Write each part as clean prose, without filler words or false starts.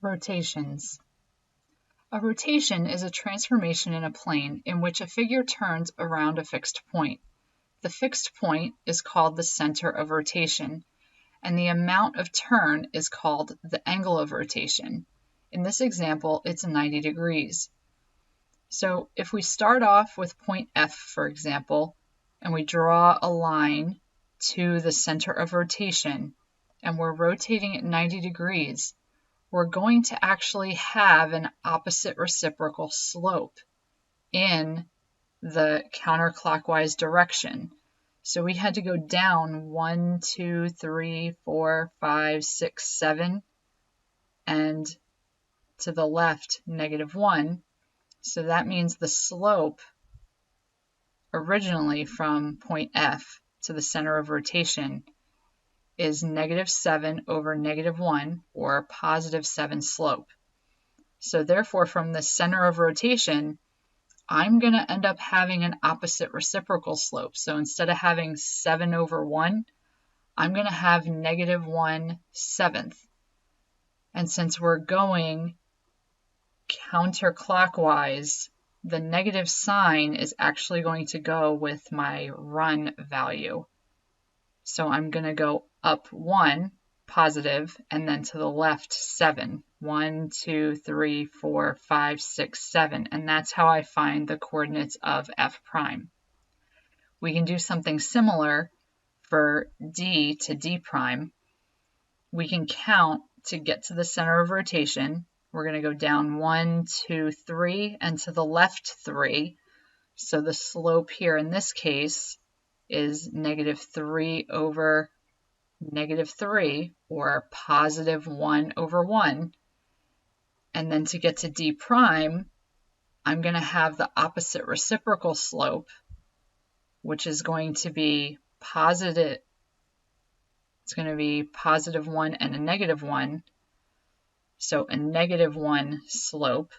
Rotations. A rotation is a transformation in a plane in which a figure turns around a fixed point. The fixed point is called the center of rotation, and the amount of turn is called the angle of rotation. In this example, it's 90 degrees. So if we start off with point F, for example, and we draw a line to the center of rotation, and we're rotating at 90 degrees, we're going to actually have an opposite reciprocal slope in the counterclockwise direction. So we had to go down 1, 2, 3, 4, 5, 6, 7, and to the left, -1. So that means the slope originally from point F to the center of rotation is -7 over -1, or +7 slope. So therefore, from the center of rotation, I'm going to end up having an opposite reciprocal slope. So instead of having 7 over 1, I'm going to have -1/7. And since we're going counterclockwise, the negative sign is actually going to go with my run value. So I'm going to go up 1, positive, and then to the left 7. 1, 2, 3, 4, 5, 6, 7. And that's how I find the coordinates of f prime. We can do something similar for d to d prime. We can count to get to the center of rotation. We're going to go down 1, 2, 3, and to the left 3. So the slope here in this case is -3 over -3, or +1 over 1. And then to get to d prime, I'm going to have the opposite reciprocal slope, which is going to be positive. It's going to be +1 and a -1. So a -1 slope.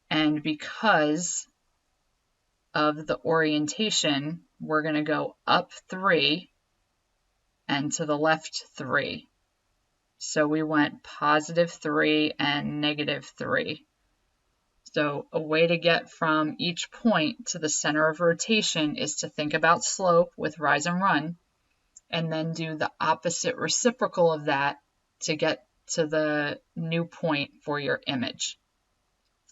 And because of the orientation, we're going to go up 3 and to the left 3. So we went +3 and -3. So a way to get from each point to the center of rotation is to think about slope with rise and run, and then do the opposite reciprocal of that to get to the new point for your image.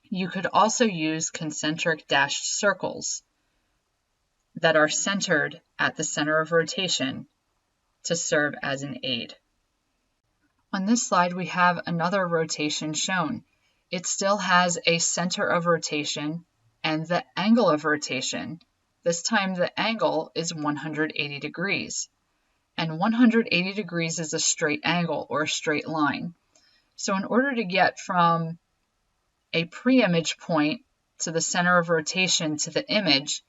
You could also use concentric dashed circles that are centered at the center of rotation to serve as an aid. On this slide, we have another rotation shown. It still has a center of rotation and the angle of rotation. This time the angle is 180 degrees. And 180 degrees is a straight angle, or a straight line. So in order to get from a pre-image point to the center of rotation to the image,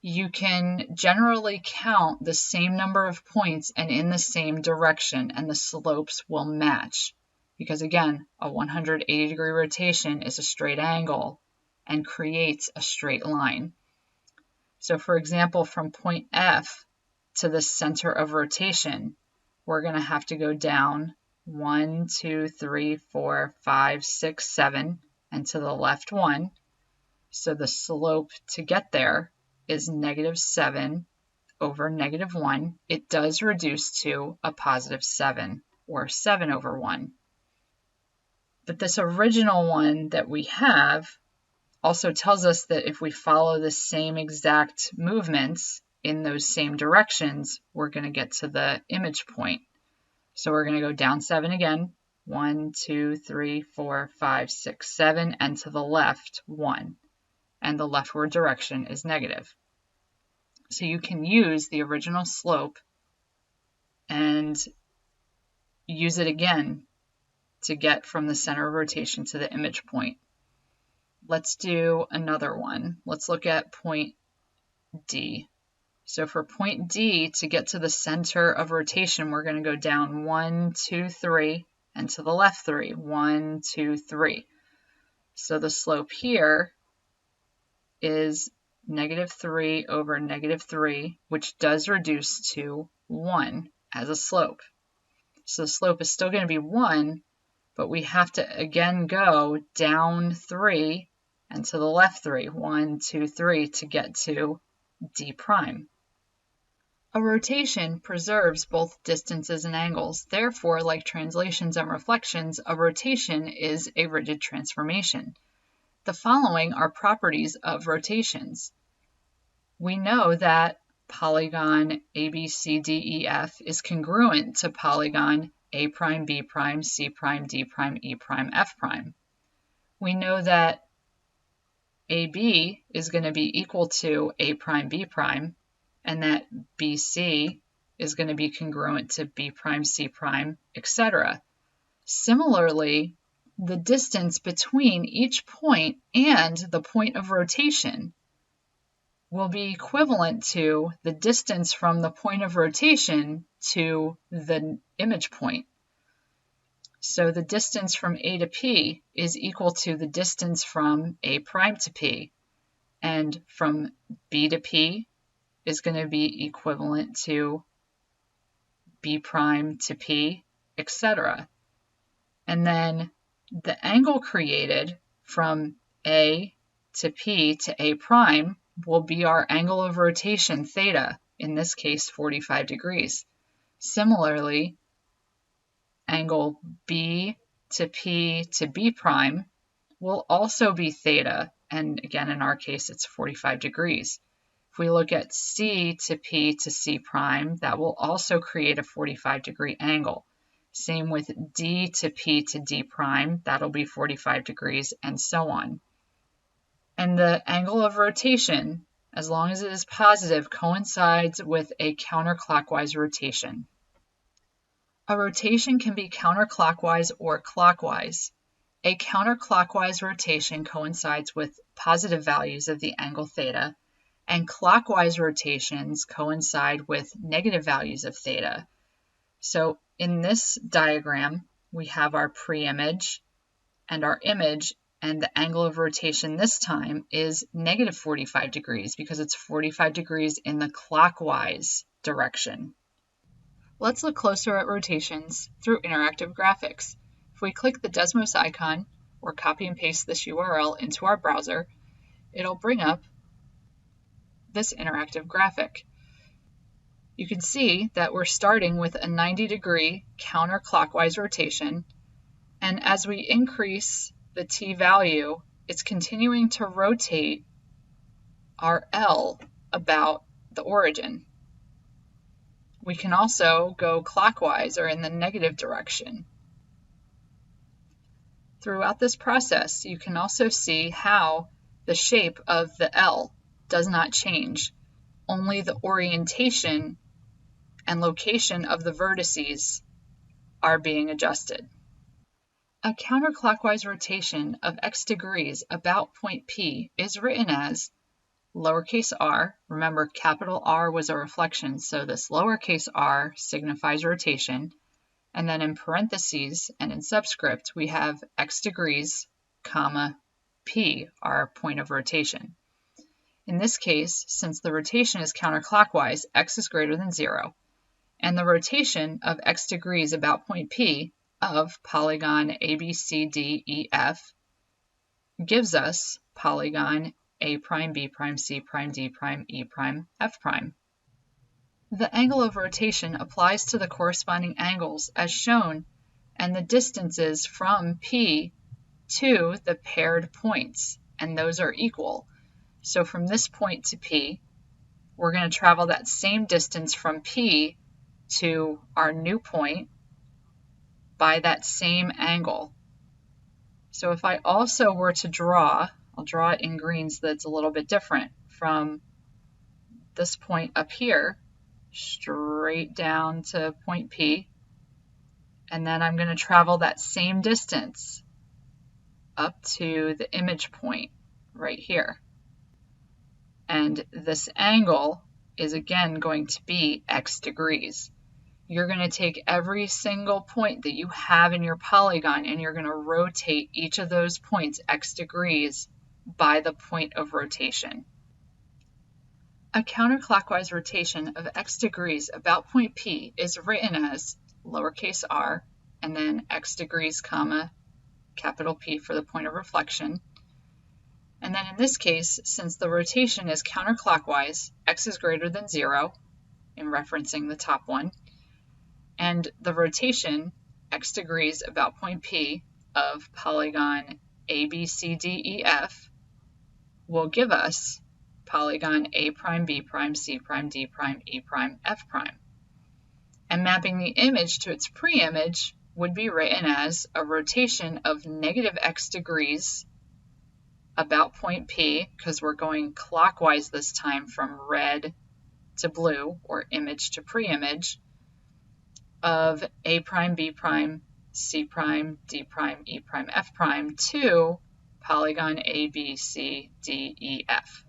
you can generally count the same number of points and in the same direction, and the slopes will match. Because again, a 180 degree rotation is a straight angle and creates a straight line. So for example, from point F to the center of rotation, we're going to have to go down 1, 2, 3, 4, 5, 6, 7, and to the left 1. So the slope to get there is -7 over -1. It does reduce to a +7, or 7 over 1. But this original one that we have also tells us that if we follow the same exact movements in those same directions, we're going to get to the image point. So we're going to go down 7 again. 1, 2, 3, 4, 5, 6, 7, and to the left 1. And the leftward direction is negative. So you can use the original slope and use it again to get from the center of rotation to the image point. Let's do another one. Let's look at point D. So for point D, to get to the center of rotation, we're going to go down 1, 2, 3, and to the left 3. 1, 2, 3. So the slope here is -3 over -3, which does reduce to 1 as a slope. So the slope is still going to be 1, but we have to again go down 3 and to the left 3, 1, 2, 3, to get to D prime. A rotation preserves both distances and angles. Therefore, like translations and reflections, a rotation is a rigid transformation. The following are properties of rotations. We know that polygon ABCDEF is congruent to polygon A prime, B prime, C prime, D prime, E prime, F prime. We know that AB is going to be equal to A prime, B prime, and that BC is going to be congruent to B prime, C prime, etc. Similarly, the distance between each point and the point of rotation will be equivalent to the distance from the point of rotation to the image point. So the distance from A to P is equal to the distance from A prime to P, and from B to P is going to be equivalent to B prime to P, etc. And then the angle created from A to P to A prime will be our angle of rotation, theta, in this case 45 degrees. Similarly, angle B to P to B prime will also be theta, and again in our case it's 45 degrees. If we look at C to P to C prime, that will also create a 45-degree angle. Same with D to P to D prime, that'll be 45 degrees, and so on. And the angle of rotation, as long as it is positive, coincides with a counterclockwise rotation. A rotation can be counterclockwise or clockwise. A counterclockwise rotation coincides with positive values of the angle theta, and clockwise rotations coincide with negative values of theta. So in this diagram, we have our pre-image and our image, and the angle of rotation this time is negative 45 degrees because it's 45 degrees in the clockwise direction. Let's look closer at rotations through interactive graphics. If we click the Desmos icon or copy and paste this URL into our browser, it'll bring up this interactive graphic. You can see that we're starting with a 90-degree counterclockwise rotation, and as we increase the t value, it's continuing to rotate our L about the origin. We can also go clockwise or in the negative direction. Throughout this process, you can also see how the shape of the L does not change. Only the orientation and location of the vertices are being adjusted. A counterclockwise rotation of x degrees about point P is written as lowercase r. Remember, capital R was a reflection, so this lowercase r signifies rotation. And then in parentheses and in subscript, we have x degrees, comma, P, our point of rotation. In this case, since the rotation is counterclockwise, x is greater than 0, and the rotation of x degrees about point P of polygon ABCDEF gives us polygon A prime, B prime, C prime, D prime, E prime, F prime. The angle of rotation applies to the corresponding angles as shown and the distances from P to the paired points, and those are equal. So from this point to P, we're going to travel that same distance from P to our new point by that same angle. So if I also were to draw, I'll draw it in green so that it's a little bit different, from this point up here straight down to point P, and then I'm going to travel that same distance up to the image point right here. And this angle is again going to be x degrees. You're going to take every single point that you have in your polygon and you're going to rotate each of those points x degrees by the point of rotation. A counterclockwise rotation of x degrees about point P is written as lowercase r and then x degrees, comma, capital P for the point of reflection. And then in this case, since the rotation is counterclockwise, x is greater than 0, in referencing the top one, and the rotation, x degrees about point P of polygon A, B, C, D, E, F, will give us polygon A prime, B prime, C prime, D prime, E prime, F prime. And mapping the image to its pre-image would be written as a rotation of negative x degrees about point P, because we're going clockwise this time from red to blue, or image to pre-image, of A prime, B prime, C prime, D prime, E prime, F prime to polygon A, B, C, D, E, F.